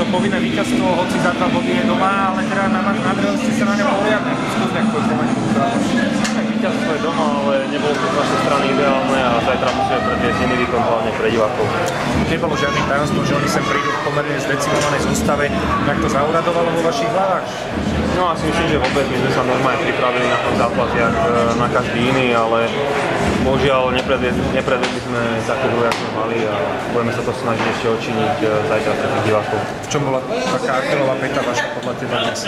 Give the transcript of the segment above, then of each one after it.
povinné víťazstvo, hoci za 2 body je doma, ale teda nadreli ste sa na ňom poriadne. Skús nejak poďme k zápasu. Víťazstvo je doma, ale nebolo to z našej strany ideálne a zajtra musíme predviesť iný výkon, hlavne pre divákov. Nebolo žiadnym tajomstvom, že oni sem prídu v pomerne zdecimovanej zostave. Tak to zauradovalo vo vašich hlavách? No asi myslím, že vôbec my sme sa normálne pripravili na ten zápas, jak na každý iný, ale bohužiaľ nepredvedli sme takú hru, jak sme mali a budeme sa to snažiť ešte odčiniť zajtra pre tých divákov. V čom bola taká Achillová päta vaša podľa teba dnes?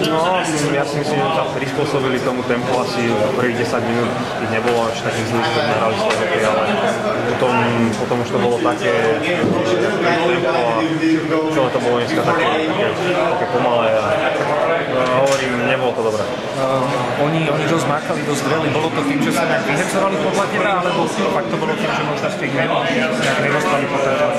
No, ja si myslím, že sa prispôsobili tomu tempu asi prvých 10 minút, keď nebolo až takých zlých, keď sme hrali svoj hokej, ale potom už to bolo také tempo a celé to bolo dneska také pomalé a hovorím, nebolo to dobré. Oni dosť mákali, dosť dreli. Bolo to tým, že sa nejak vyhecovali podľa teba, alebo fakt to bolo tým, že možno z tých nejak nedostali potenciál?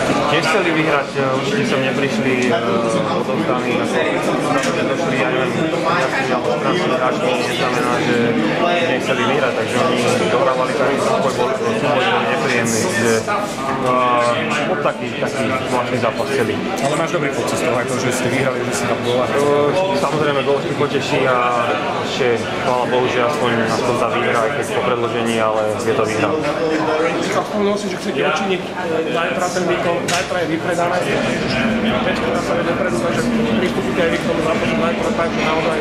Tiež chceli vyhrať, určite sem neprišli odovzdaní, došli, ja neviem, jasný hráčky, neznamená, že nechceli vyhrať, takže oni dohrávali ten súboj, boli nepríjemný, že taký zvláštny zápas celý. Ale máš dobrý pocit z toho, ako, že ste vyhrali, že si tam bola? Samozrejme, gól vždy poteší a ešte, chvála Bohu, že aspoň tá výhra, aj keď po predĺžení, ale je to výhra. Spomínal si, že chcete učiniť zajtra ten výkon, zajtra je vypredané, večka sa je dopredu, takže pristúpite aj vy k tomu zápasu zajtra, takže naozaj,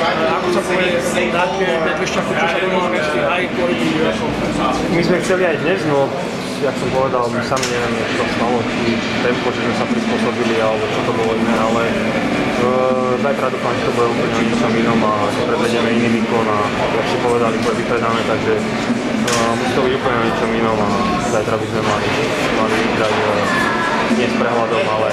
ako sa povie, dáte Medvešťaku, čo sa do nás mestí, aj kvôli tým divákom. My sme chceli aj dnes, no jak som povedal, my sami neviem, čo to stalo, či tempo, že sme sa prispôsobili, alebo čo to bolo iné, ale zajtra dúfam, že to bude úplne niečom inom a že predvedieme iný výkon a jak si povedali, bude vypredané, takže musí to byť úplne niečom inom a zajtra by sme mali vyhrať nie s prehľadom, ale